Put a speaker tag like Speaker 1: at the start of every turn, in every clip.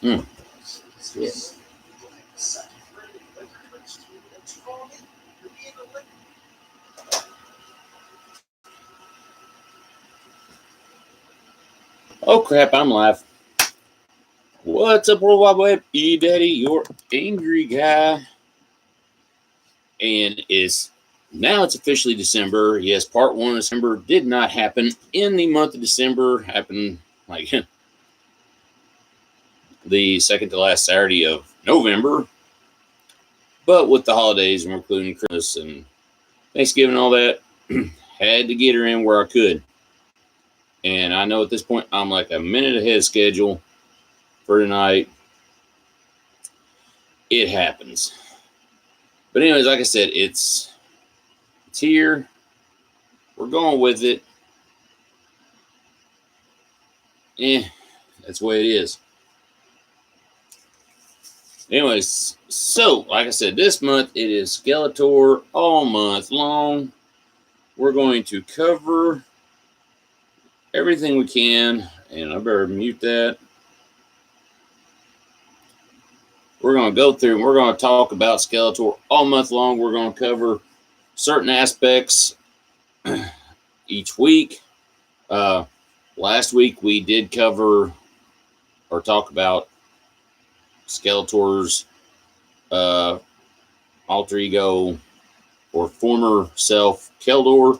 Speaker 1: Mm. Yeah. Oh crap, I'm live. What's up, World Wide Web? E-Daddy, your angry guy. And it's officially December. Yes, part 1 of December did not happen in the month of December. Happened like the second to last Saturday of November. But with the holidays, and including Christmas and Thanksgiving and all that, had to get her in where I could. And I know at this point I'm like a minute ahead of schedule for tonight. It happens. But anyways, like I said, it's here. We're going with it. That's the way it is. Anyways, so like I said, this month it is Skeletor all month long. We're going to cover everything we can, and I better mute that. We're going to go through and we're going to talk about Skeletor all month long. We're going to cover certain aspects each week. Last week we did cover or talk about Skeletor's alter ego or former self, Keldor.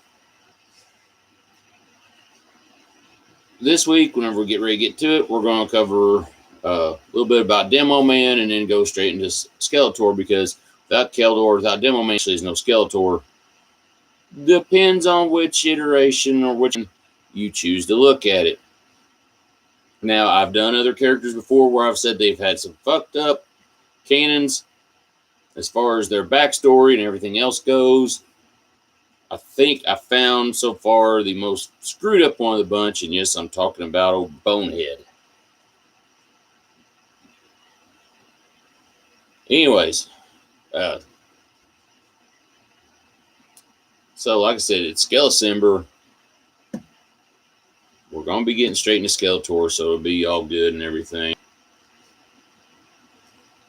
Speaker 1: This week, whenever we get ready to get to it, we're going to cover a little bit about Demo Man and then go straight into Skeletor, because without Keldor, without Demo Man, there's no Skeletor. Depends on which iteration or which you choose to look at it. Now, I've done other characters before where I've said they've had some fucked up canons as far as their backstory and everything else goes. I think I found so far the most screwed up one of the bunch, and yes, I'm talking about old Bonehead. Anyways, so like I said, it's Skelecember. We're going to be getting straight into Skeletor, so it'll be all good and everything.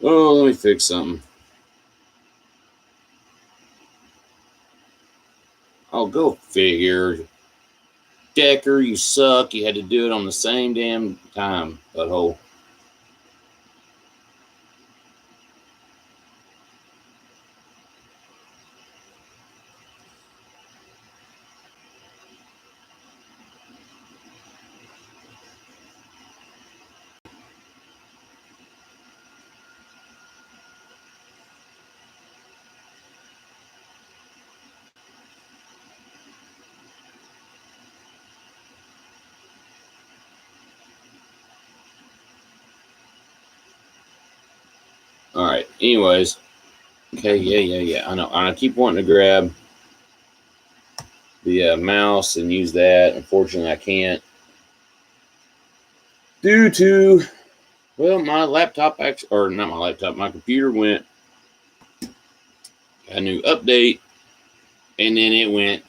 Speaker 1: Oh, let me fix something. Oh, go figure. Decker, you suck. You had to do it on the same damn time, butthole. All right. Anyways. Okay. Yeah. I know. I keep wanting to grab the mouse and use that. Unfortunately, I can't. Due to, well, my laptop, or not my laptop, my computer went a new update, and then it went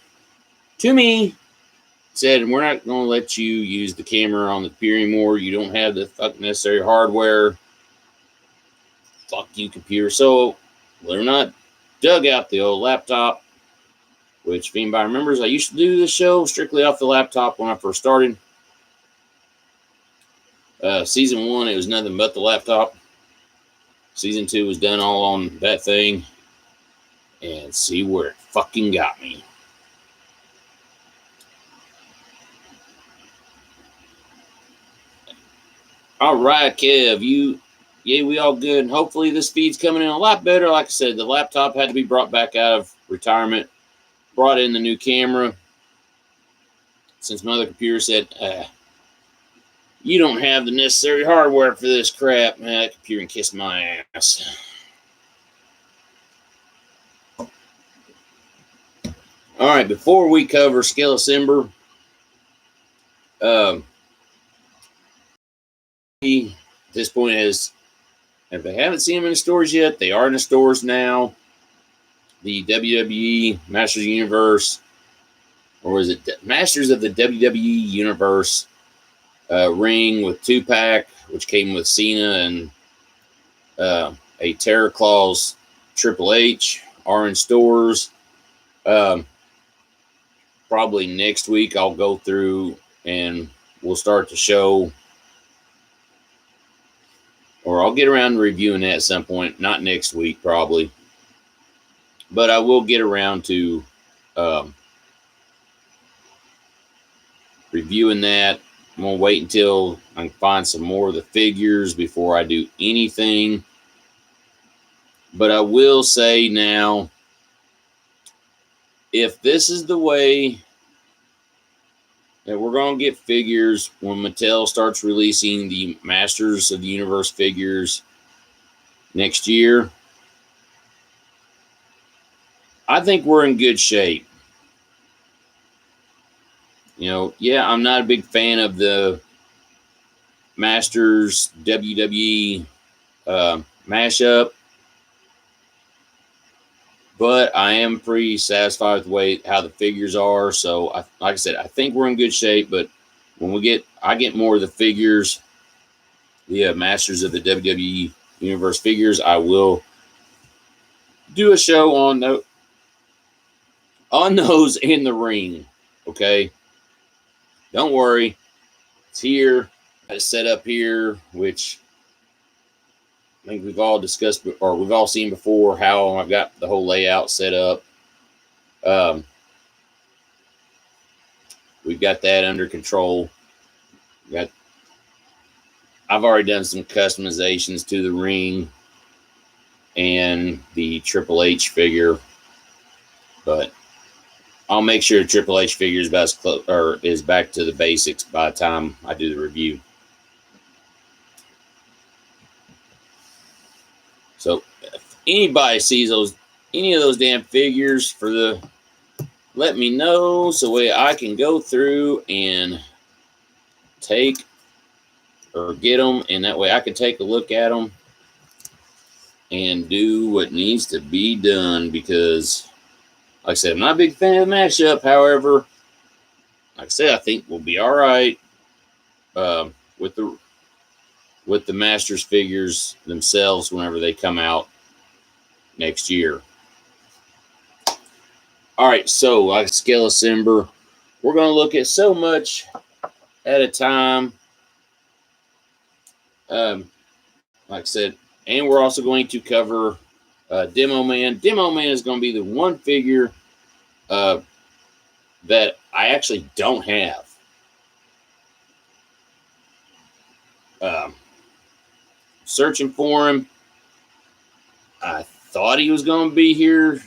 Speaker 1: to me, said, we're not going to let you use the camera on the computer anymore. You don't have the fucking necessary hardware. Fuck you, computer. So, believe it or not, dug out the old laptop, which, if anybody remembers, I used to do this show strictly off the laptop when I first started. Season 1, it was nothing but the laptop. Season 2 was done all on that thing. And see where it fucking got me. All right, Kev, we all good. And hopefully this feed's coming in a lot better. Like I said, the laptop had to be brought back out of retirement. Brought in the new camera. Since my other computer said, you don't have the necessary hardware for this crap. Man, that computer can kiss my ass. All right, before we cover Skelecember, at this point is, if they haven't seen them in the stores yet, they are in the stores now. The WWE Masters of the Universe, or is it Masters of the WWE Universe ring with 2-pack, which came with Cena and a Terror Claws Triple H are in stores. Probably next week I'll go through and we'll start to show, or I'll get around to reviewing that at some point. Not next week probably, but I will get around to reviewing that. I'm going to wait until I can find some more of the figures before I do anything. But I will say now, if this is the way that we're going to get figures when Mattel starts releasing the Masters of the Universe figures next year, I think we're in good shape. Yeah, I'm not a big fan of the Masters WWE mashup, but I am pretty satisfied with the way how the figures are. So, like I said, I think we're in good shape. But when I get more of the figures, the Masters of the WWE Universe figures, I will do a show on those in the ring. Okay, don't worry, it's here. It's set up here, which I think we've all discussed, or we've all seen before, how I've got the whole layout set up. We've got that under control. I've already done some customizations to the ring and the Triple H figure, but I'll make sure the Triple H figure is about as close, or is back to the basics by the time I do the review. So if anybody sees any of those damn figures let me know so way I can go through and take or get them, and that way I can take a look at them and do what needs to be done. Because, like I said, I'm not a big fan of the mashup. However, like I said, I think we'll be all right with the Masters figures themselves whenever they come out next year. All right, so like Skelecember, we're going to look at so much at a time. Like I said, and we're also going to cover Demo Man. Demo Man is going to be the one figure that I actually don't have. Searching for him. I thought he was going to be here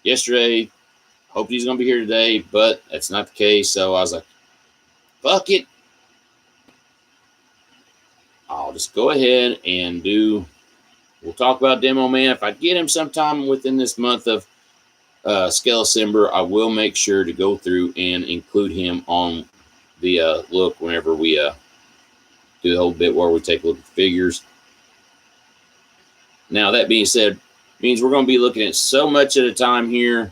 Speaker 1: yesterday. Hoped he's going to be here today, but that's not the case. So I was like, fuck it. I'll just go ahead and we'll talk about Demo Man. If I get him sometime within this month of Skelecember, I will make sure to go through and include him on the look whenever we do the whole bit where we take a look at the figures. Now, that being said, means we're going to be looking at so much at a time here,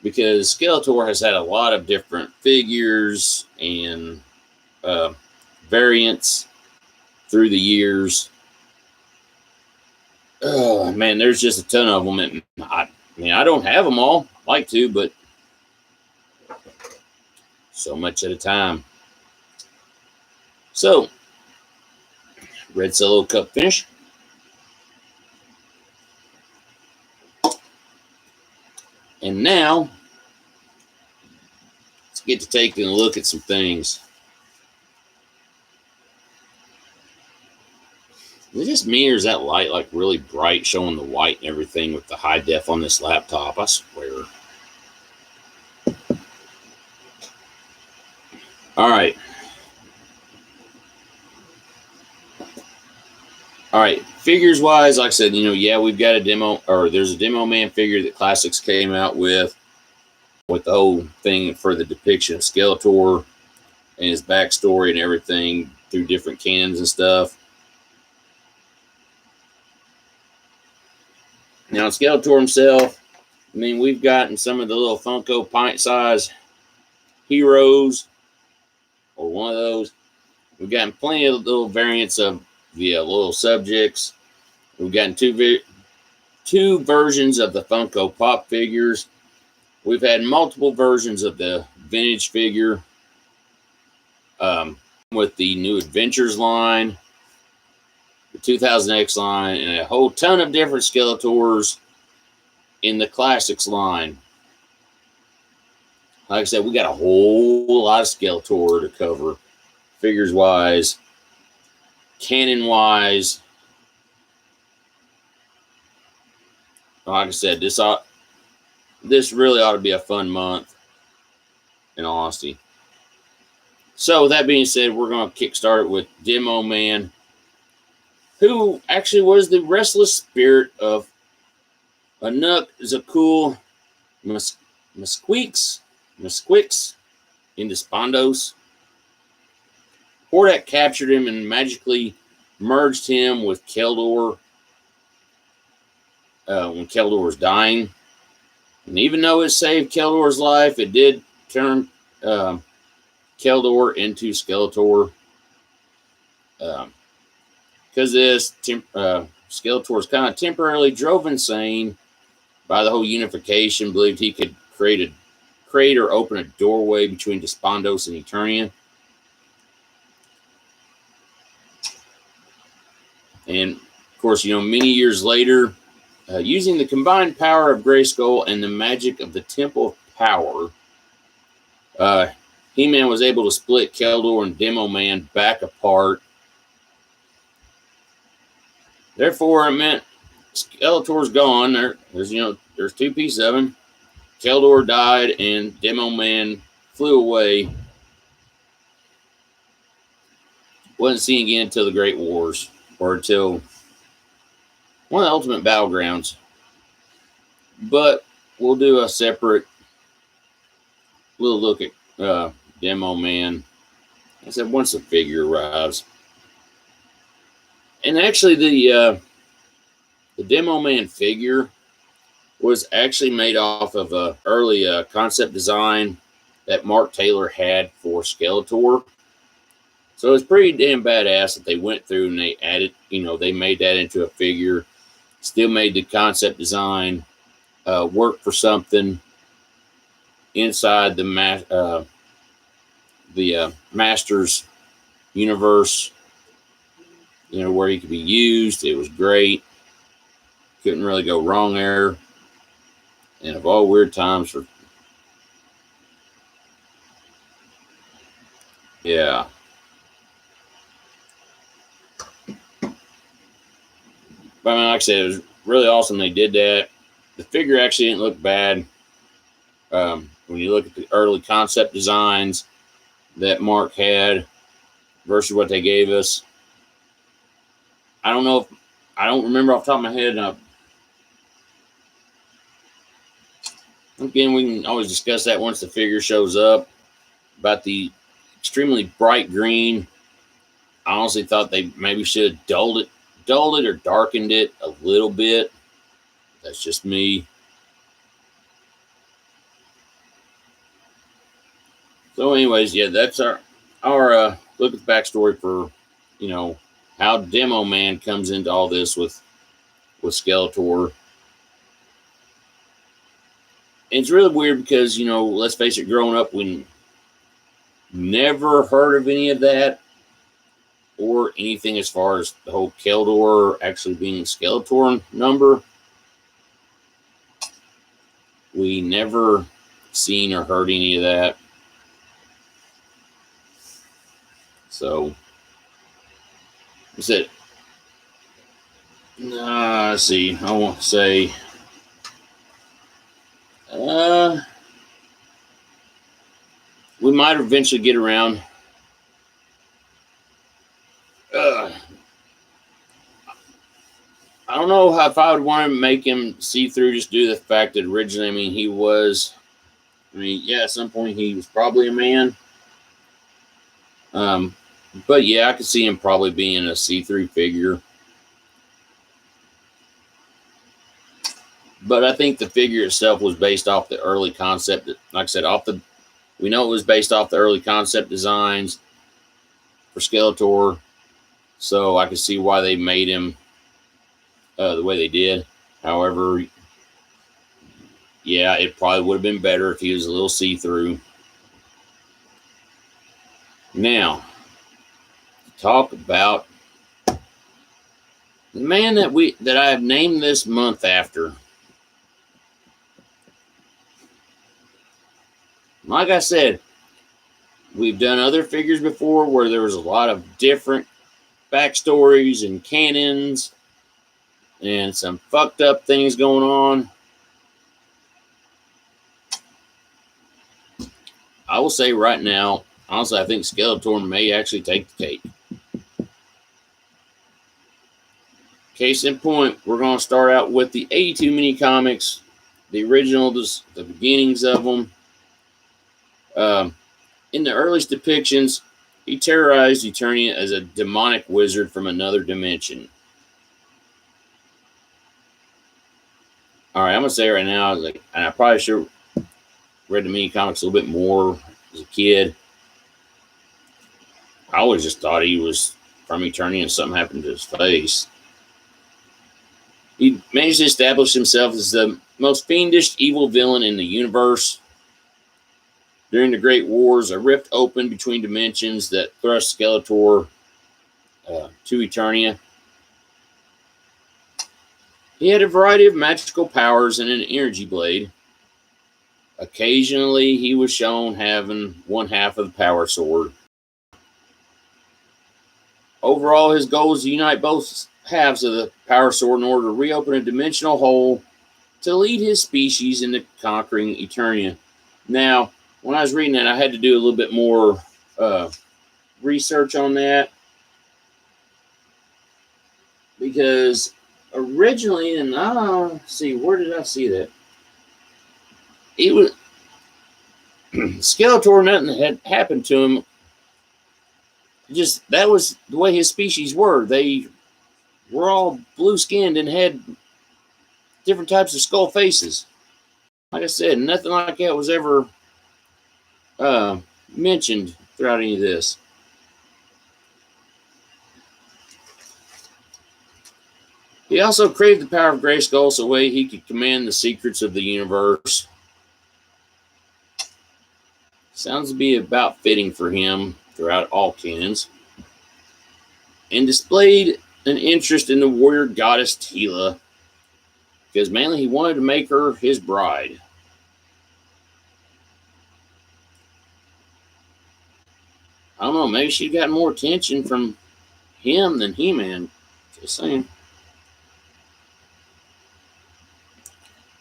Speaker 1: because Skeletor has had a lot of different figures and variants through the years. Oh, man, there's just a ton of them. And I don't have them all. I'd like to, but so much at a time. So, Red Solo Cup finish. And now, let's get to taking a look at some things. Is it just me, or is that light like really bright, showing the white and everything with the high def on this laptop? I swear. All right. All right. Figures wise, like I said, yeah, we've got there's a Demo Man figure that Classics came out with the whole thing for the depiction of Skeletor and his backstory and everything through different cans and stuff. Now, Skeletor himself, we've gotten some of the little Funko pint-size heroes, or one of those. We've gotten plenty of little variants of the little subjects. We've gotten two versions of the Funko Pop figures. We've had multiple versions of the vintage figure with the New Adventures line, the 2000X line, and a whole ton of different Skeletors in the Classics line. Like I said, we got a whole lot of Skeletor to cover, figures-wise, canon-wise. Like I said, this really ought to be a fun month, in all honesty. So, with that being said, we're going to kickstart it with Demo Man, who actually was the restless spirit of Anuk Zakul Mesquix in Despondos. Hordak captured him and magically merged him with Keldor when Keldor was dying. And even though it saved Keldor's life, it did turn Keldor into Skeletor. Because this Skeletor is kind of temporarily drove insane by the whole unification, believed he could create or open a doorway between Despondos and Eternia. And of course, many years later, using the combined power of Grayskull and the magic of the Temple of Power, He-Man was able to split Keldor and Demo Man back apart. Therefore, it meant Skeletor's gone. There's two pieces of him. Keldor died, and Demo Man flew away. Wasn't seen again until the Great Wars, or until one of the Ultimate Battlegrounds. But we'll do a separate little look at Demo Man. I said once the figure arrives. And actually, the Demo Man figure was actually made off of an early concept design that Mark Taylor had for Skeletor. So it's pretty damn badass that they went through and they added, they made that into a figure. Still made the concept design work for something inside the Masters universe, where he could be used. It was great. Couldn't really go wrong there. And of all weird times yeah. But like I said, it was really awesome they did that. The figure actually didn't look bad. When you look at the early concept designs that Mark had versus what they gave us, I don't remember off the top of my head. Again, we can always discuss that once the figure shows up. About the extremely bright green, I honestly thought they maybe should have dulled it or darkened it a little bit. That's just me. So anyways, yeah, that's our look at the backstory for, how Demo Man comes into all this with Skeletor. And it's really weird because, let's face it, growing up, we never heard of any of that or anything as far as the whole Keldor actually being Skeletor number. We never seen or heard any of that. So, that's it. Let's see. I want to say, we might eventually get around. I don't know if I would want to make him see through just due to the fact that originally, he was, at some point he was probably a man. But yeah, I could see him probably being a see-through figure. But I think the figure itself was based off the early concept. Like I said, we know it was based off the early concept designs for Skeletor, so I can see why they made him the way they did. However, yeah, it probably would have been better if he was a little see-through. Now, talk about the man that I have named this month after. Like I said, we've done other figures before where there was a lot of different backstories and canons and some fucked up things going on. I will say right now, honestly, I think Skeletor may actually take the cake. Case in point, we're going to start out with the 82 mini comics, the original, the beginnings of them. In the earliest depictions, he terrorized Eternia as a demonic wizard from another dimension. All right, I'm going to say right now, and I probably should have read the mini comics a little bit more as a kid. I always just thought he was from Eternia and something happened to his face. He managed to establish himself as the most fiendish evil villain in the universe. During the Great Wars, a rift opened between dimensions that thrust Skeletor to Eternia. He had a variety of magical powers and an energy blade. Occasionally, he was shown having one half of the power sword. Overall, his goal is to unite both halves of the power sword in order to reopen a dimensional hole to lead his species into conquering Eternia. Now, when I was reading that, I had to do a little bit more research on that, because originally, and see, where did I see that? It was Skeletor. Nothing had happened to him. Just that was the way his species were. They were all blue-skinned and had different types of skull faces. Like I said, nothing like that was ever mentioned throughout any of this. He also craved the power of Grayskull so way he could command the secrets of the universe. Sounds to be about fitting for him throughout all canons. And displayed an interest in the warrior goddess Tila, because mainly he wanted to make her his bride. I don't know, maybe she got more attention from him than He-Man. Just saying.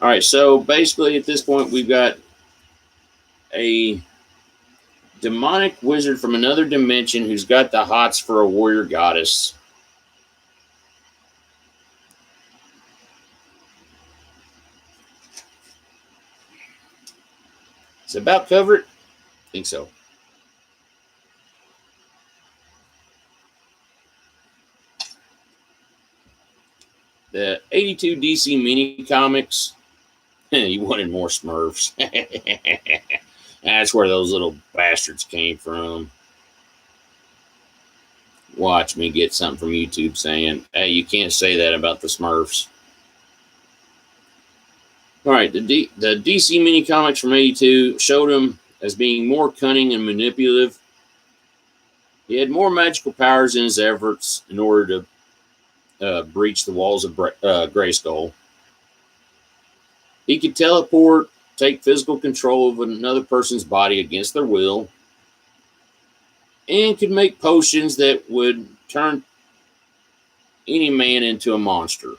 Speaker 1: All right, so basically at this point we've got a demonic wizard from another dimension who's got the hots for a warrior goddess. It's about covered? I think so. The 82 DC mini comics. You wanted more Smurfs. That's where those little bastards came from. Watch me get something from YouTube saying, hey, you can't say that about the Smurfs. All right, the DC mini comics from 82 showed him as being more cunning and manipulative. He had more magical powers in his efforts in order to breach the walls of Grayskull. He could teleport, take physical control of another person's body against their will, and could make potions that would turn any man into a monster.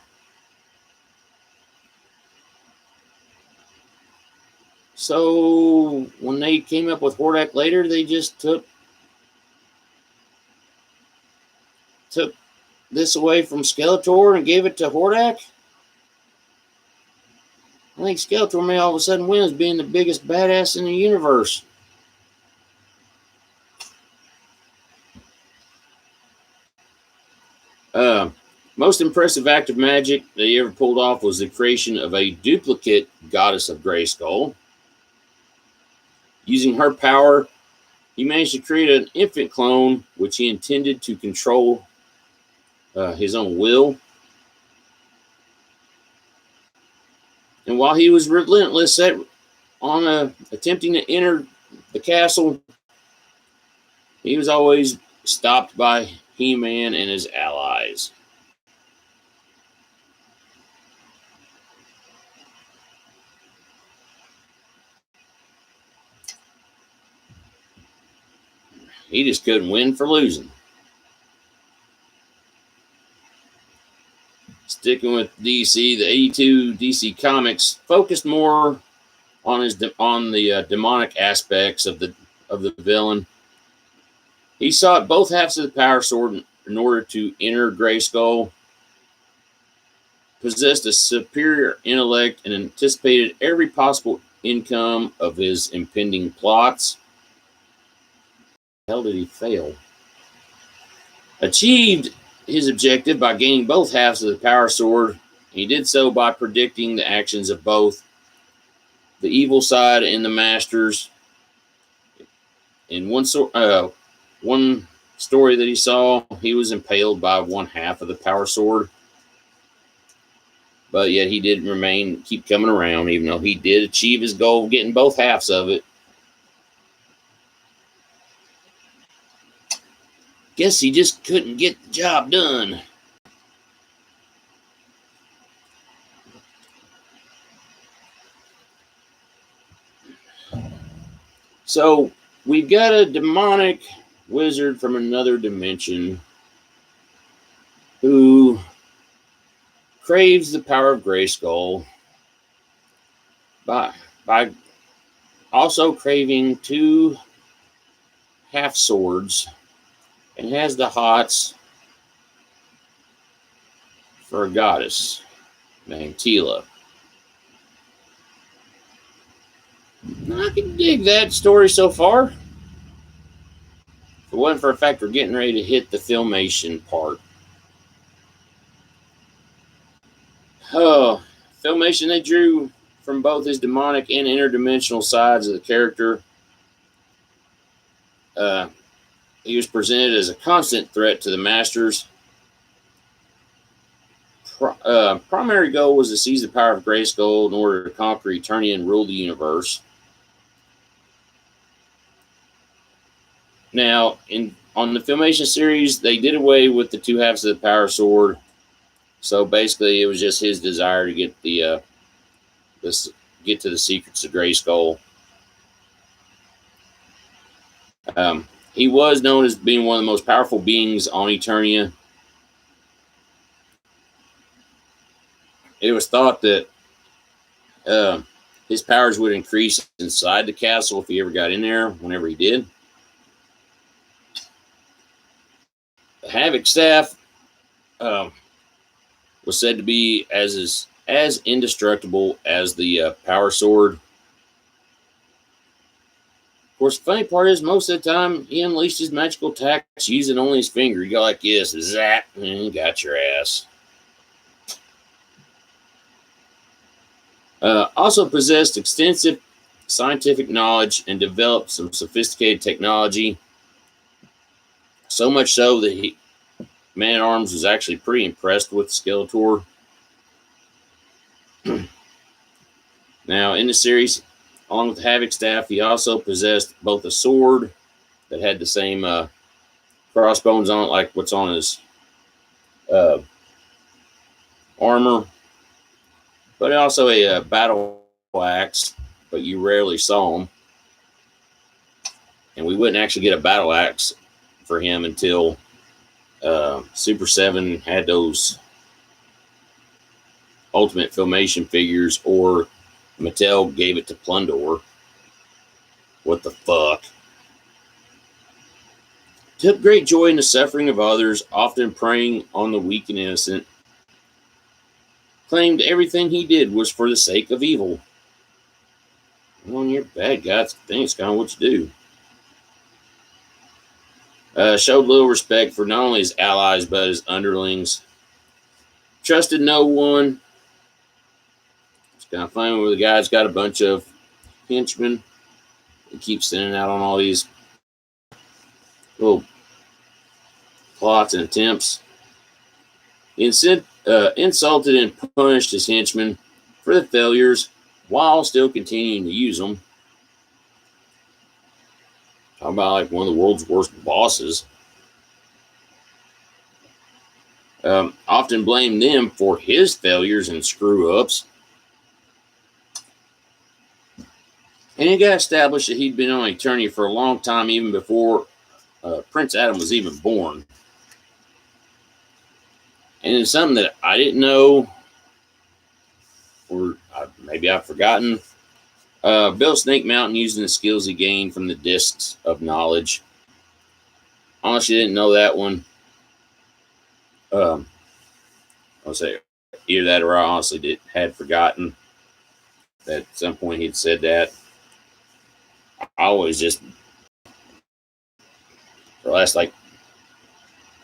Speaker 1: So when they came up with Hordak later, they just took this away from Skeletor and gave it to Hordak. I think Skeletor may all of a sudden win as being the biggest badass in the universe. Most impressive act of magic that he ever pulled off was the creation of a duplicate goddess of Grayskull. Using her power, he managed to create an infant clone which he intended to control his own will. And while he was relentless on attempting to enter the castle, he was always stopped by He-Man and his allies. He just couldn't win for losing. Sticking with DC, the 82 DC Comics focused more on the demonic aspects of the villain. He sought both halves of the power sword in order to enter Grayskull, possessed a superior intellect, and anticipated every possible outcome of his impending plots. How the hell did he fail? Achieved his objective by gaining both halves of the power sword. He did so by predicting the actions of both the evil side and the masters. In one story that he saw, he was impaled by one half of the power sword. But yet he did keep coming around, even though he did achieve his goal of getting both halves of it. Guess he just couldn't get the job done. So we've got a demonic wizard from another dimension who craves the power of Grayskull by also craving two half swords, and has the hots for a goddess named Teela. I can dig that story so far. If it wasn't for the fact we're getting ready to hit the Filmation part. Filmation, they drew from both his demonic and interdimensional sides of the character. He was presented as a constant threat to the Masters. Primary goal was to seize the power of Grayskull in order to conquer Eternia and rule the universe. Now, on the Filmation series, they did away with the two halves of the power sword. So basically, it was just his desire to get to the secrets of Grayskull. He was known as being one of the most powerful beings on Eternia. It was thought that his powers would increase inside the castle if he ever got in there, whenever he did. The Havoc Staff was said to be as indestructible as the Power Sword. Of course, the funny part is, most of the time, he unleashed his magical attacks using only his finger. You go like this, zap, and got your ass. Also possessed extensive scientific knowledge and developed some sophisticated technology. So much so that Man-at-Arms was actually pretty impressed with Skeletor. Now, in the series, along with the Havoc Staff, he also possessed both a sword that had the same crossbones on it, like what's on his armor, but also a battle axe, but you rarely saw him. And we wouldn't actually get a battle axe for him until Super 7 had those Ultimate Filmation figures, or Mattel gave it to Plundor. What the fuck? Took great joy in the suffering of others, often preying on the weak and innocent. Claimed everything he did was for the sake of evil. Well, when you're a bad guy, I think it's kind of what you do. Showed little respect for not only his allies, but his underlings. Trusted no one. It's kind of funny where the guy's got a bunch of henchmen. He keeps sending out on all these little plots and attempts. He insulted and punished his henchmen for the failures while still continuing to use them. Talk about like one of the world's worst bosses. Often blamed them for his failures and screw ups. And it got established that he'd been on Eternia for a long time, even before Prince Adam was even born. And it's something that I didn't know, or maybe I've forgotten. Built Snake Mountain using the skills he gained from the Discs of Knowledge. Honestly, didn't know that one. I'll say either that or I honestly had forgotten that at some point he'd said that. I always just, for the last like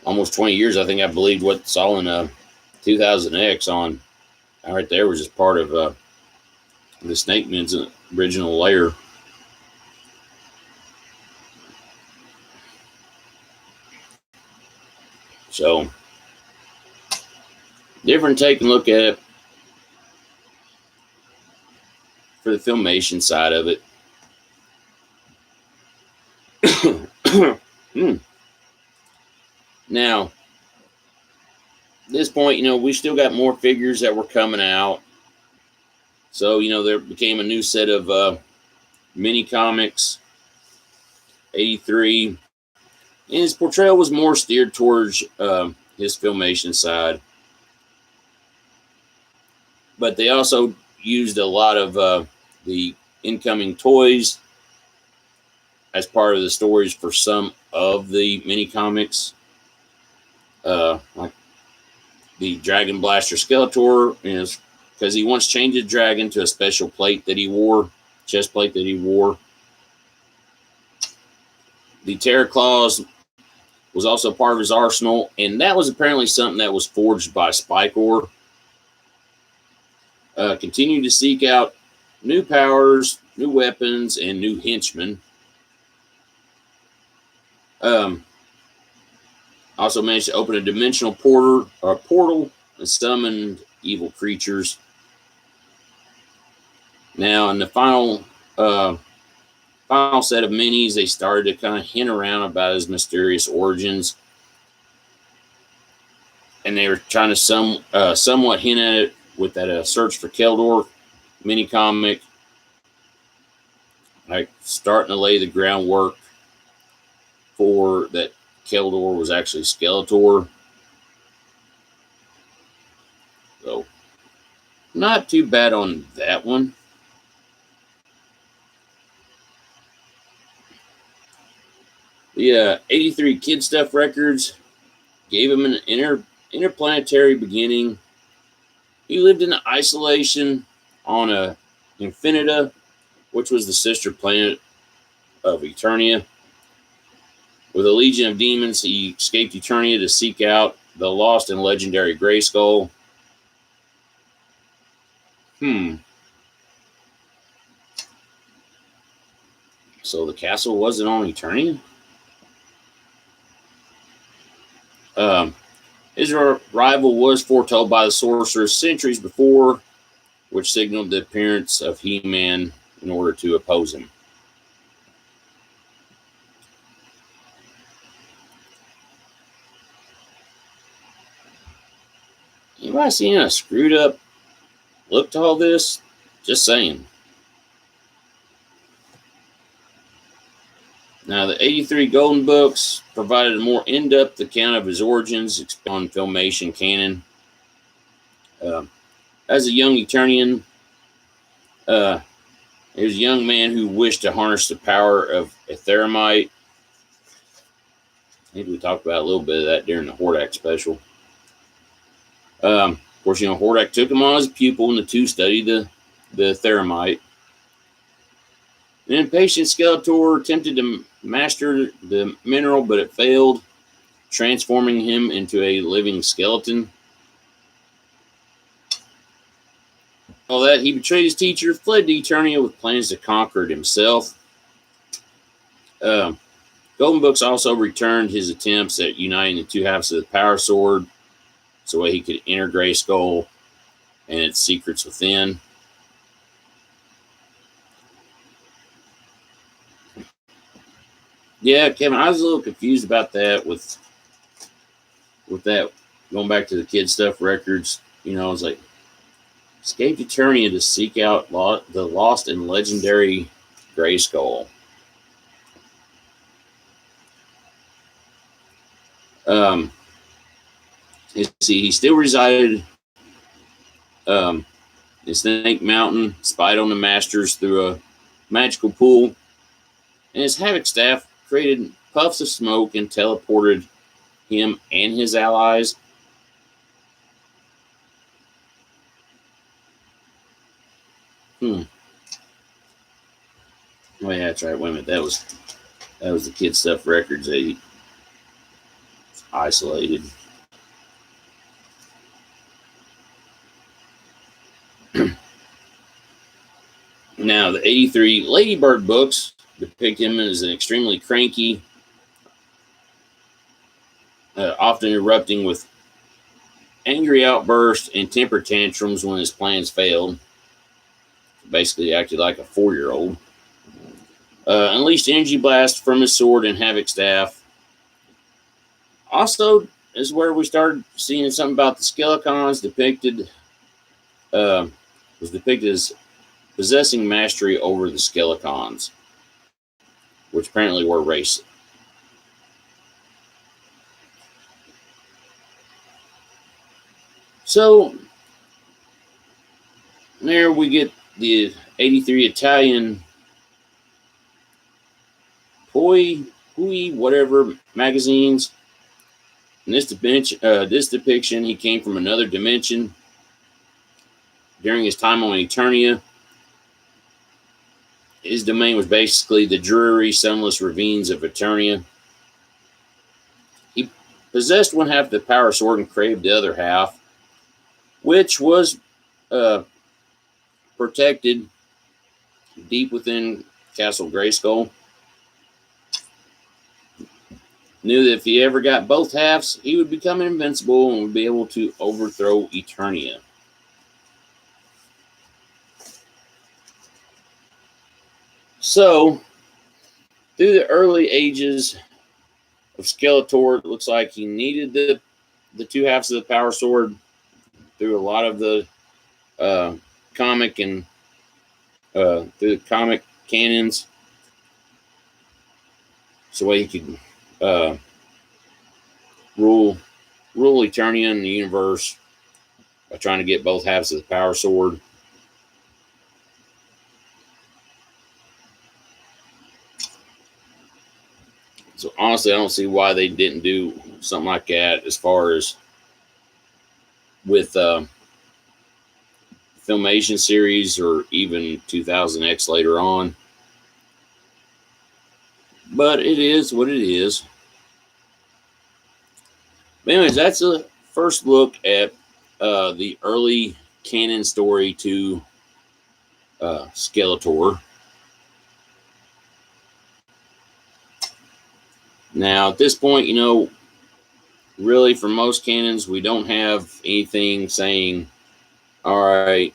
Speaker 1: almost 20 years, I think I believed what saw in 2000X on. Right there was just part of the Snake Man's original layer. So, different take and look at it for the filmation side of it. Now, at this point, we still got more figures that were coming out. So, there became a new set of mini comics, 83. And his portrayal was more steered towards his filmation side. But they also used a lot of the incoming toys as part of the stories for some of the mini comics. Like the Dragon Blaster Skeletor, because he once changed the dragon to a special plate that he wore, chest plate that he wore. The Terror Claws was also part of his arsenal, and that was apparently something that was forged by Spikor. Continued to seek out new powers, new weapons, and new henchmen. Also managed to open a dimensional portal and summoned evil creatures. Now, in the final set of minis, they started to kind of hint around about his mysterious origins. And they were trying to somewhat hint at it with that Search for Keldor mini comic. Like starting to lay the groundwork for that Keldor was actually Skeletor. So, not too bad on that one. The 83 Kid Stuff Records gave him an interplanetary beginning. He lived in isolation on a Infinita, which was the sister planet of Eternia. With a legion of demons, he escaped Eternia to seek out the lost and legendary Grayskull. So the castle wasn't on Eternia? His arrival was foretold by the sorcerer centuries before, which signaled the appearance of He-Man in order to oppose him. Anybody seen a screwed up look to all this? Just saying. Now, the 83 Golden Books provided a more in-depth account of his origins on Filmation canon. As a young Eternian, he was a young man who wished to harness the power of Etheramite. I think we talked about a little bit of that during the Hordak special. Of course, Hordak took him on as a pupil, and the two studied the Theramite. An impatient Skeletor attempted to master the mineral, but it failed, transforming him into a living skeleton. All that, he betrayed his teacher, fled to Eternia with plans to conquer it himself. Golden Books also returned his attempts at uniting the two halves of the Power Sword so that he could enter Grayskull and its secrets within. Yeah, Kevin, I was a little confused about that with that going back to the kid stuff records. You know, I was like, escaped Eternia to seek out the lost and legendary Grayskull. He still resided in Snake Mountain, spied on the Masters through a magical pool, and his Havoc staff created puffs of smoke and teleported him and his allies. Oh yeah, that's right. Wait a minute, that was the kid stuff records that he isolated. Now, the 83 Ladybird books depict him as an extremely cranky, often erupting with angry outbursts and temper tantrums when his plans failed. Basically, acted like a 4-year-old. Unleashed energy blast from his sword and Havoc staff. Also, is where we started seeing something about the Skelecons depicted. Was depicted as possessing mastery over the Skelecons, which apparently were racist. So there we get the 83 Italian Poi, whatever magazines. In this depiction, he came from another dimension during his time on Eternia. His domain was basically the dreary, sunless ravines of Eternia. He possessed one half of the Power Sword and craved the other half, which was protected deep within Castle Grayskull. Knew that if he ever got both halves, he would become invincible and would be able to overthrow Eternia. So, through the early ages of Skeletor, it looks like he needed the two halves of the Power Sword through a lot of the comic and through the comic canons, so he could rule Eternia in the universe by trying to get both halves of the Power Sword. So honestly, I don't see why they didn't do something like that as far as with Filmation series or even 2000X later on. But it is what it is. But anyways, that's a first look at the early canon story to Skeletor. Now, at this point, you know, really for most canons, we don't have anything saying, all right,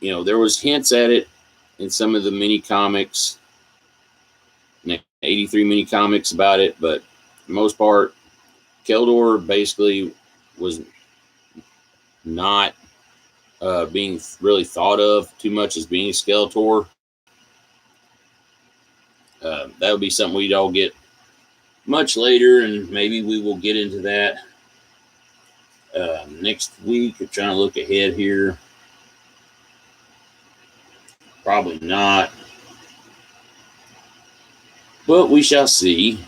Speaker 1: you know, there was hints at it in some of the mini comics, 83 mini comics about it, but for the most part, Keldor basically was not being really thought of too much as being a Skeletor. That would be something we'd all get much later, and maybe we will get into that next week. I'm trying to look ahead here. Probably not, but we shall see.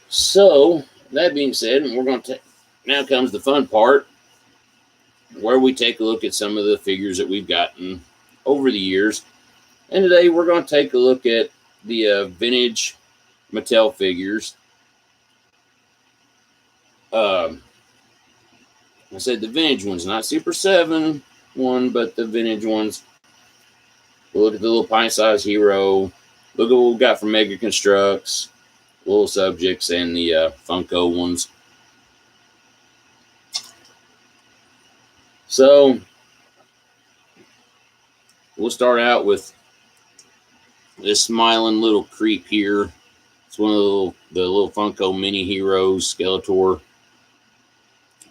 Speaker 1: So, that being said, we're going to now comes the fun part, where we take a look at some of the figures that we've gotten over the years. And today we're going to take a look at the vintage Mattel figures. I said the vintage ones, not Super 7 one, but the vintage ones. We'll look at the little pint-sized hero, look at what we got from Mega Constructs, Little Subjects, and the Funko ones. So we'll start out with this smiling little creep here. It's one of the little Funko mini heroes, Skeletor.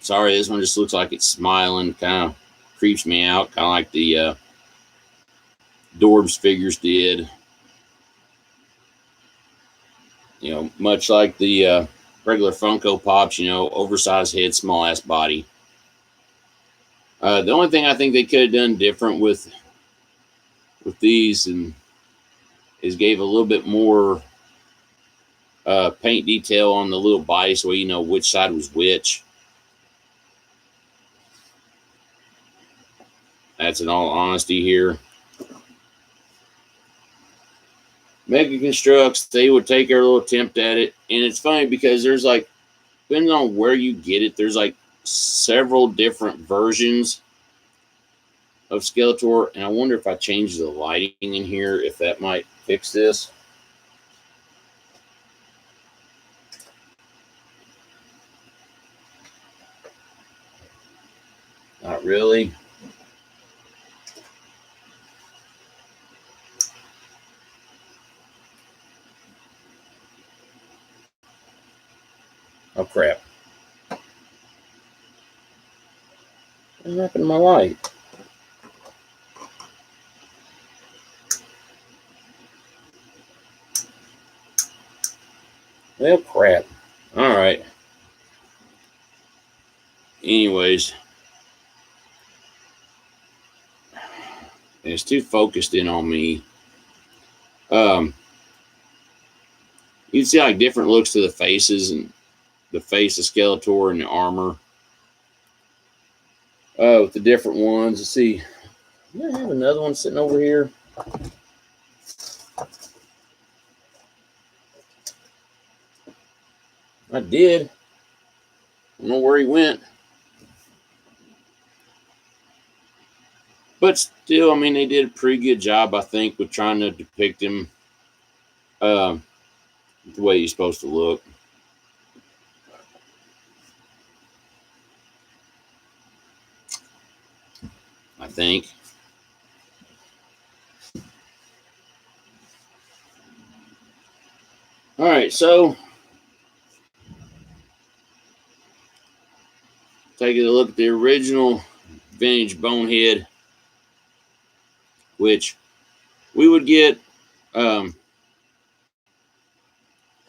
Speaker 1: Sorry, this one just looks like it's smiling. Kind of creeps me out, kind of like the Dorbs figures did. You know, much like the regular Funko Pops, you know, oversized head, small ass body. The only thing I think they could have done different with these is gave a little bit more paint detail on the little body so you know which side was which. That's in all honesty here. Mega Constructs, they would take their little attempt at it. And it's funny because there's like, depending on where you get it, there's like several different versions of Skeletor. And I wonder if I change the lighting in here, if that might fix this. Not really. Oh, crap. What happened to my light? Well, crap. All right. Anyways. It's too focused in on me. You can see like different looks to the faces and the face of Skeletor and the armor. With the different ones. Let's see. I have another one sitting over here. I did. I don't know where he went. But still, I mean, they did a pretty good job, I think, with trying to depict him the way he's supposed to look. I think. All right, so taking a look at the original vintage Bonehead, which we would get a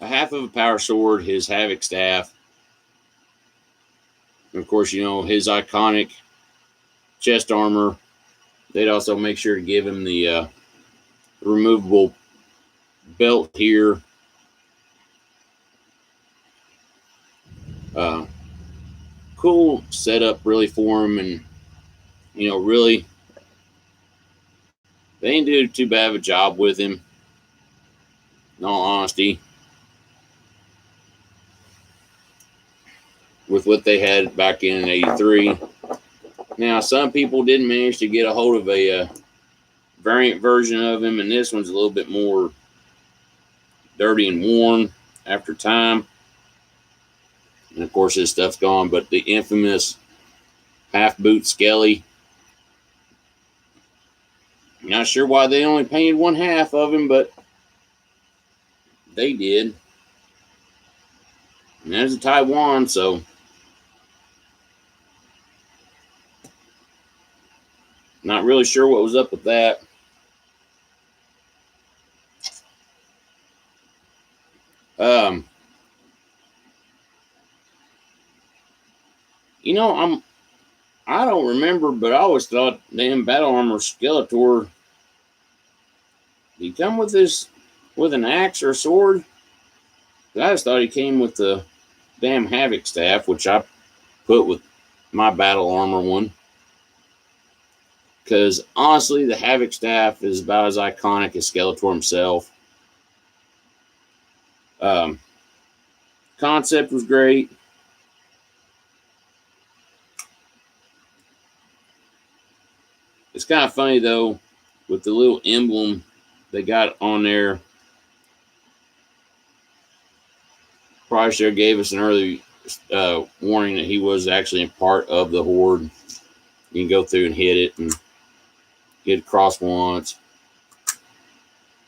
Speaker 1: half of a power sword, his Havoc staff, and of course, you know, his iconic chest armor. They'd also make sure to give him the removable belt here. Cool setup really for him, and you know, really they didn't do too bad of a job with him, in all honesty, with what they had back in '83. Now, some people didn't manage to get a hold of a variant version of him, and this one's a little bit more dirty and worn after time. And of course, this stuff's gone, but the infamous half boot Skelly. Not sure why they only painted one half of him, but they did. And there's a Taiwan, so not really sure what was up with that. You know, I don't remember, but I always thought damn Battle Armor Skeletor, did he come with an axe or a sword? I just thought he came with the damn Havoc staff, which I put with my Battle Armor one. Because honestly, the Havoc staff is about as iconic as Skeletor himself. Concept was great. It's kind of funny though, with the little emblem they got on there Price there gave us an early warning that he was actually a part of the horde. You can go through and hit it and get across once,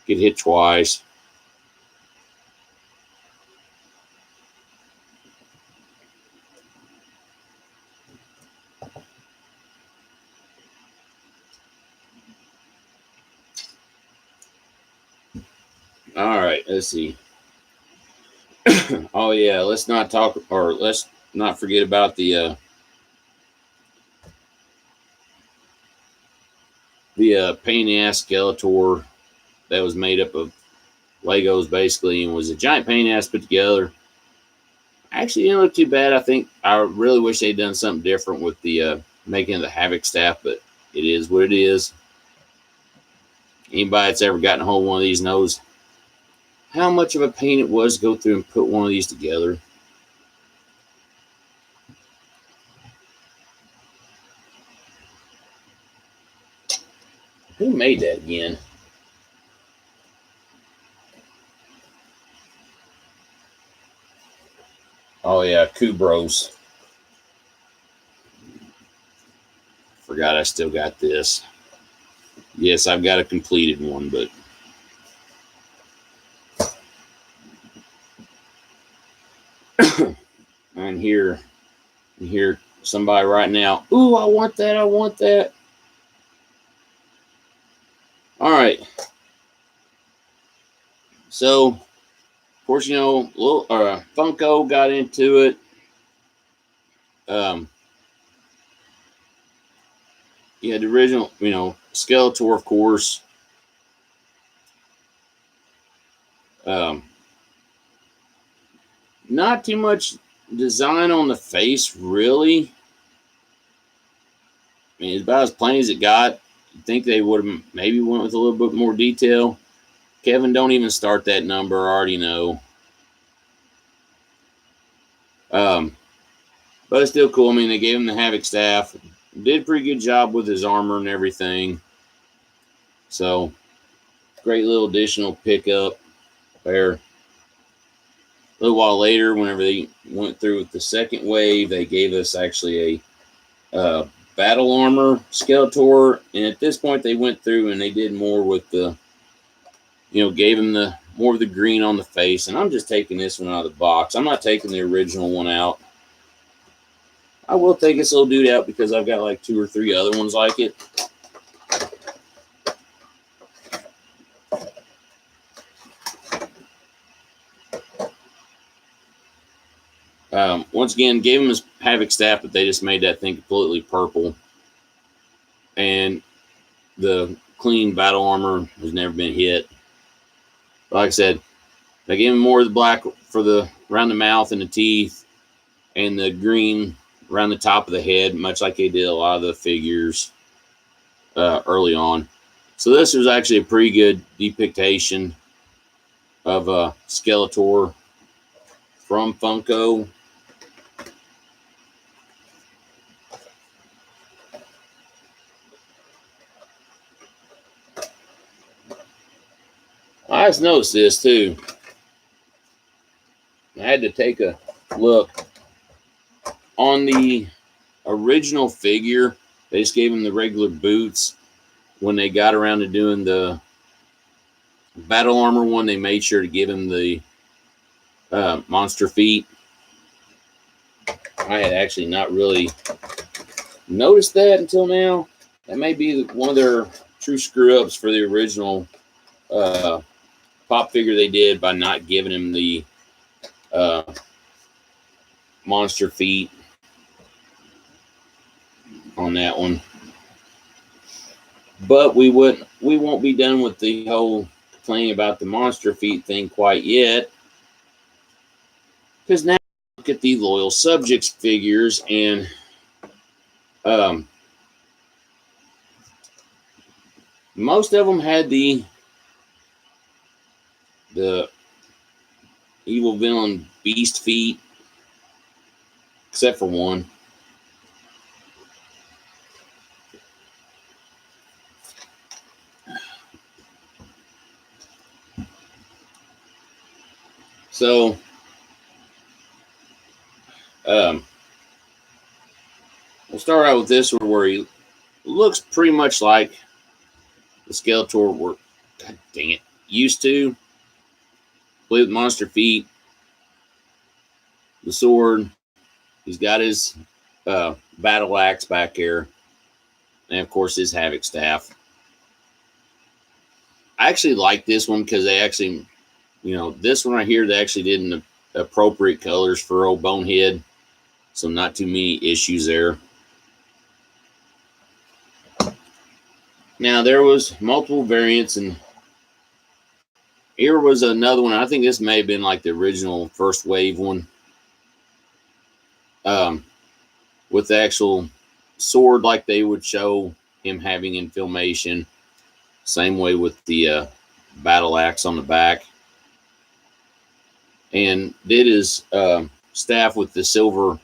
Speaker 1: get hit twice. All right, let's see. Oh yeah, let's not forget about the pain in the ass Skeletor that was made up of Legos basically, and was a giant pain in the ass put together. Actually, didn't look too bad. I think I really wish they'd done something different with the making of the Havoc staff, but it is what it is. Anybody that's ever gotten a hold of one of these knows how much of a pain it was to go through and put one of these together. Who made that again? Oh yeah, Kubros. Forgot I still got this. Yes, I've got a completed one, but I hear somebody right now. Ooh, I want that. I want that. All right. So, of course, Funko got into it. You had the original, Skeletor, of course. Not too much design on the face, really. I mean, it's about as plain as it got. You think they would have maybe went with a little bit more detail. Kevin, don't even start that number. I already know. But it's still cool. I mean, they gave him the Havoc staff. Did a pretty good job with his armor and everything. So, great little additional pickup there. A little while later, whenever they went through with the second wave, they gave us actually a battle armor Skeletor. And at this point, they went through and they did more with the, gave him the more of the green on the face. And I'm just taking this one out of the box. I'm not taking the original one out. I will take this little dude out because I've got like 2 or 3 other ones like it. Once again, gave him his Havoc staff, but they just made that thing completely purple. And the clean battle armor has never been hit. Like I said, they gave him more of the black for the around the mouth and the teeth, and the green around the top of the head, much like they did a lot of the figures early on. So this was actually a pretty good depiction of Skeletor from Funko. I just noticed this too. I had to take a look on the original figure. They just gave him the regular boots. When they got around to doing the battle armor one, they made sure to give him the monster feet. I had actually not really noticed that until now. That may be one of their true screw-ups for the original pop figure they did by not giving him the monster feet on that one. But we won't be done with the whole complaining about the monster feet thing quite yet, because now look at the loyal subjects figures, and most of them had the evil villain beast feet, except for one. So We'll start out with this one where he looks pretty much like the Skeletor we're, god dang it, used to. With monster feet, the sword. He's got his battle axe back here, and of course his Havoc staff. I actually like this one because they actually, this one right here, they actually did in the appropriate colors for old Bonehead, so not too many issues there. Now there was multiple variants, and here was another one. I think this may have been like the original first wave one, with the actual sword like they would show him having in Filmation. Same way with the battle axe on the back, and did his staff with the silver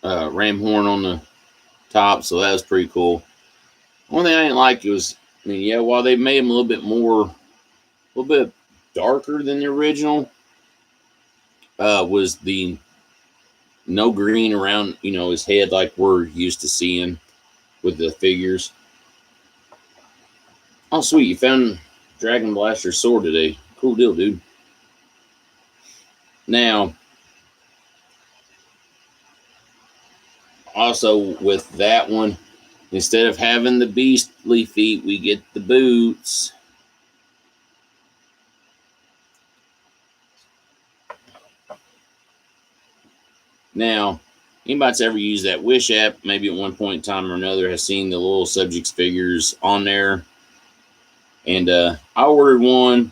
Speaker 1: ram horn on the top, so that was pretty cool. One thing I didn't like was, while they made him a little bit darker than the original, was the no green around, his head like we're used to seeing with the figures. Oh, sweet, you found Dragon Blaster's sword today. Cool deal, dude. Now, also with that one, instead of having the beastly feet, we get the boots. Now, anybody that's ever used that Wish app, maybe at one point in time or another, has seen the little subjects figures on there. And I ordered one.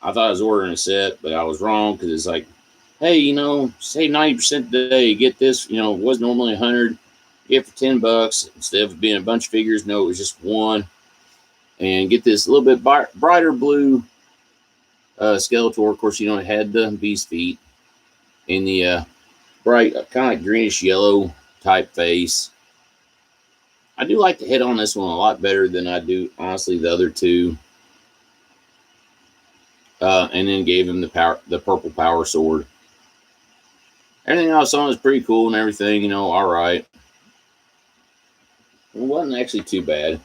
Speaker 1: I thought I was ordering a set, but I was wrong because it's like, hey, save 90% today. Get this, it was normally $100. Get it for $10 instead of being a bunch of figures. No, it was just one. And get this little bit brighter blue Skeletor. Of course, it had the beast feet and the bright, kind of like greenish yellow type face. I do like the head on this one a lot better than I do, honestly, the other two. And then gave him the purple power sword. Everything else on it was pretty cool and everything, all right. It wasn't actually too bad.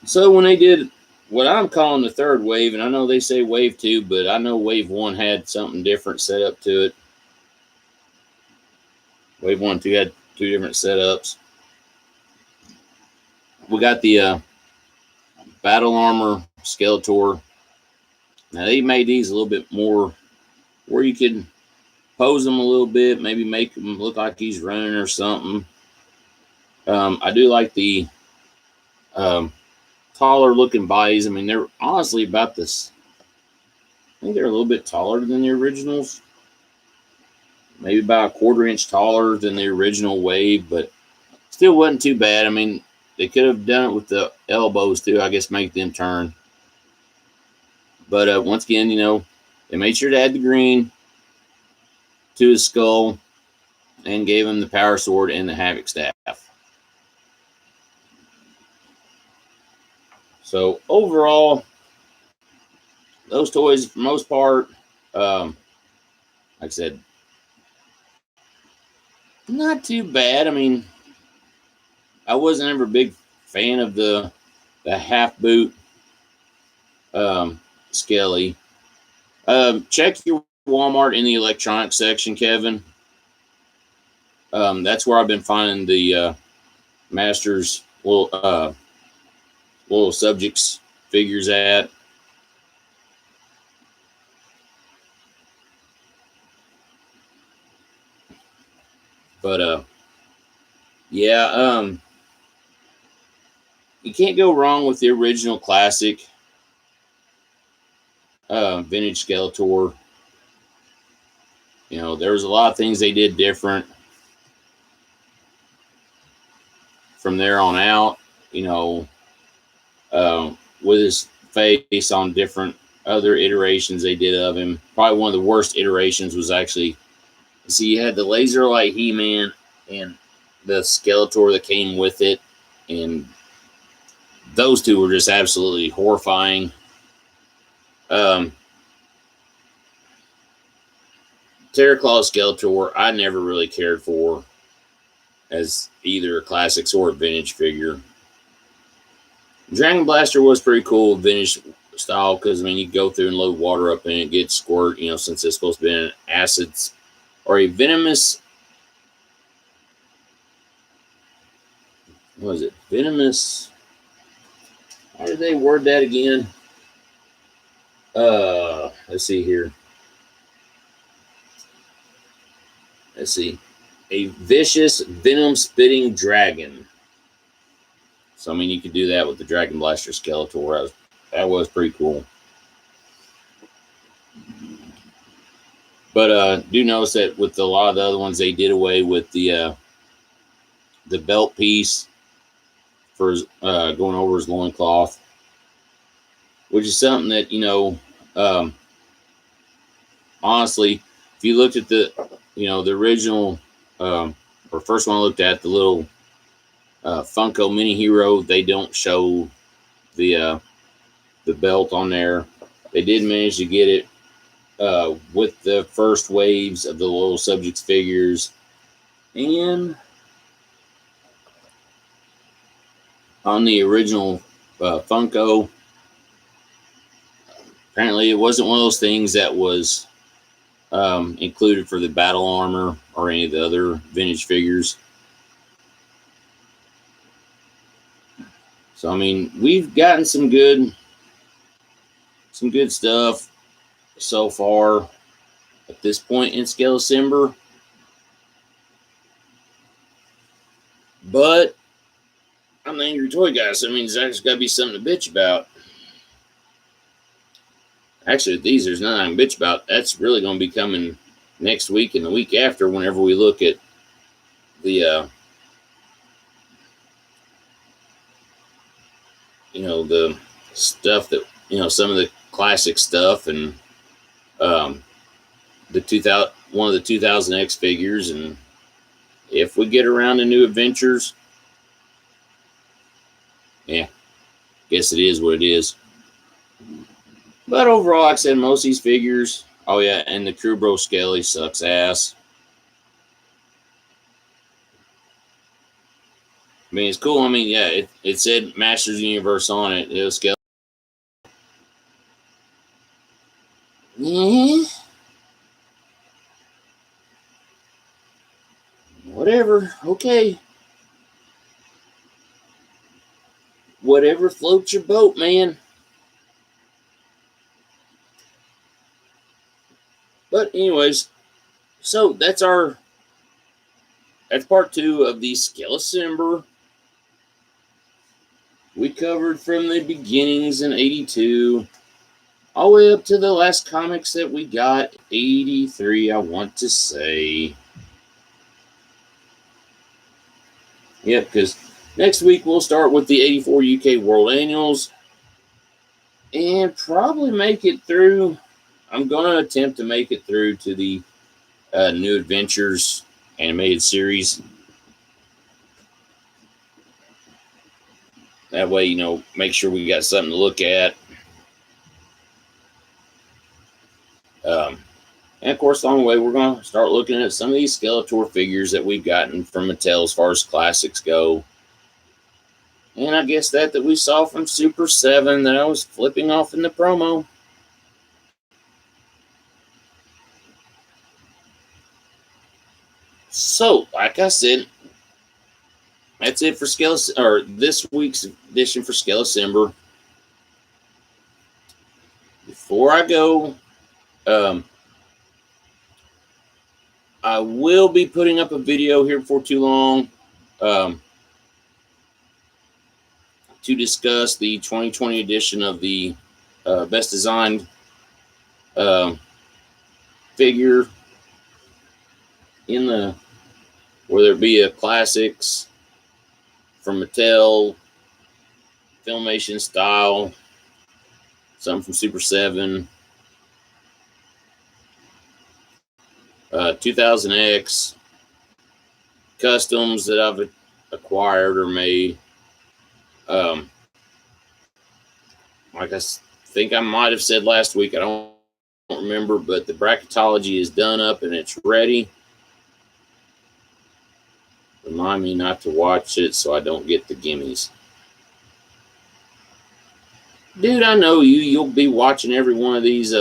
Speaker 1: So when they did what I'm calling the third wave, and I know they say wave 2, but I know wave 1 had something different set up to it. Wave 1 and 2 had 2 different setups. We got the battle armor Skeletor. Now they made these a little bit more where you could pose him a little bit, maybe make him look like he's running or something. I do like the taller looking bodies. They're honestly about this. I think they're a little bit taller than the originals. Maybe about a 1/4 inch taller than the original wave, but still wasn't too bad. They could have done it with the elbows too, I guess, make them turn. But once again, they made sure to add the green to his skull and gave him the power sword and the Havoc staff. So overall, those toys, for the most part, like I said, not too bad. I wasn't ever a big fan of the half boot Skelly. Check your Walmart in the electronics section, Kevin. That's where I've been finding the Masters little subjects figures at. But yeah, you can't go wrong with the original classic vintage Skeletor. There was a lot of things they did different from there on out. With his face on different other iterations they did of him. Probably one of the worst iterations was actually, you had the laser light He-Man and the Skeletor that came with it, and those two were just absolutely horrifying. Terraclaw Skeletor, I never really cared for as either a classics or a vintage figure. Dragon Blaster was pretty cool, vintage style, because I mean you go through and load water up and it gets squirt. Since it's supposed to be an acids or a venomous. What was it? Venomous. How did they word that again? Let's see here. Let's see. A vicious venom spitting dragon. So I mean you could do that with the Dragon Blaster Skeletor. That was pretty cool. But do notice that with a lot of the other ones, they did away with the belt piece for going over his loincloth, which is something that honestly, if you looked at the original or first one I looked at, the little Funko Mini Hero, they don't show the belt on there. They did manage to get it with the first waves of the little subjects figures, and on the original Funko, apparently it wasn't one of those things that was included for the battle armor or any of the other vintage figures. So I mean, we've gotten some good stuff so far at this point in Skelecember. But I'm the Angry Toy Guy, so I mean, there's got to be something to bitch about. Actually, with these, there's nothing I can bitch about. That's really going to be coming next week and the week after whenever we look at the, the stuff that, some of the classic stuff and one of the 2000X figures. And if we get around to new adventures, yeah, guess it is what it is. But overall, like I said, most of these figures, oh yeah, and the Crewbro Skelly sucks ass. I mean, it's cool. I mean, yeah, it said Masters Universe on it. It was Skelly. Yeah. Whatever. Okay. Whatever floats your boat, man. But anyways, so that's part 2 of the Skelecember. We covered from the beginnings in 82 all the way up to the last comics that we got, 83, I want to say. Yep, because next week we'll start with the 84 UK World Annuals and probably make it through. I'm going to attempt to make it through to the New Adventures animated series. That way, make sure we got something to look at. And of course, along the way, we're going to start looking at some of these Skeletor figures that we've gotten from Mattel as far as classics go. And I guess that we saw from Super 7 that I was flipping off in the promo. So, like I said, that's it for this week's edition for Skelecember. Before I go, I will be putting up a video here before too long to discuss the 2020 edition of the Best Designed figure whether it be a classics from Mattel, Filmation style, some from Super 7, 2000X, customs that I've acquired or made. Like I think I might have said last week, I don't remember, but the bracketology is done up and it's ready. Remind me not to watch it so I don't get the gimmies. Dude, I know you. You'll be watching every one of these,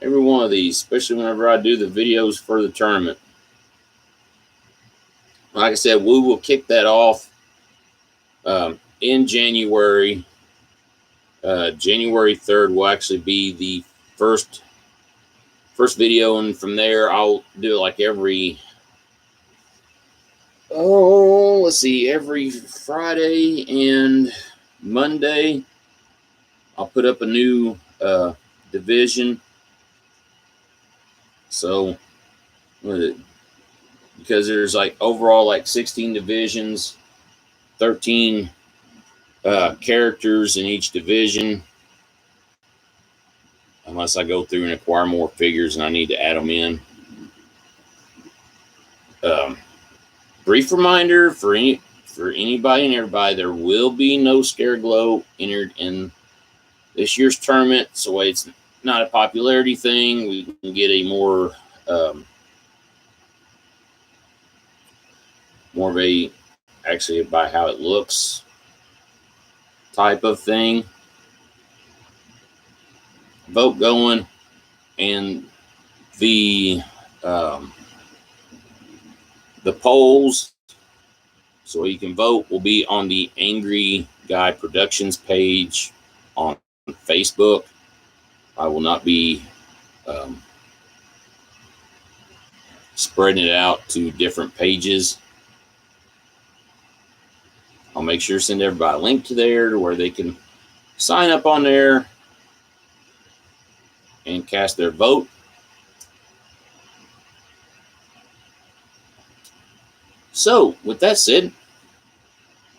Speaker 1: especially whenever I do the videos for the tournament. Like I said, we will kick that off in January. January 3rd will actually be the first video, and from there I'll do it like every every Friday and Monday. I'll put up a new division. So because there's like overall like 16 divisions, 13 characters in each division, unless I go through and acquire more figures and I need to add them in. Brief reminder for anybody and everybody, there will be no Scare Glow entered in this year's tournament. So it's not a popularity thing. We can get a more of a actually by how it looks type of thing. Vote going, and the polls, so you can vote, will be on the Angry Guy Productions page on Facebook. I will not be spreading it out to different pages. I'll make sure to send everybody a link to there to where they can sign up on there and cast their vote. So, with that said,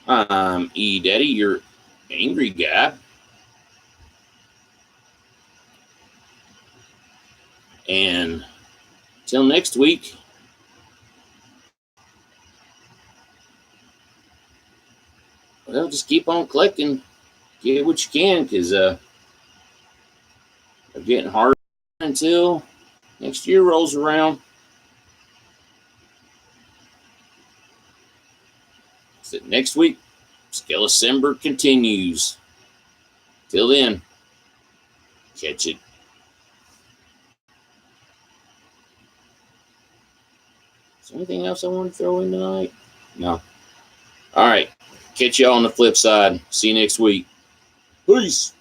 Speaker 1: I'm E Daddy, your angry guy. And till next week, well, just keep on collecting. Get what you can, because they're getting harder until next year rolls around. So next week, Skelecember continues. Till then, catch it. Is there anything else I want to throw in tonight? No. All right. Catch y'all on the flip side. See you next week. Peace.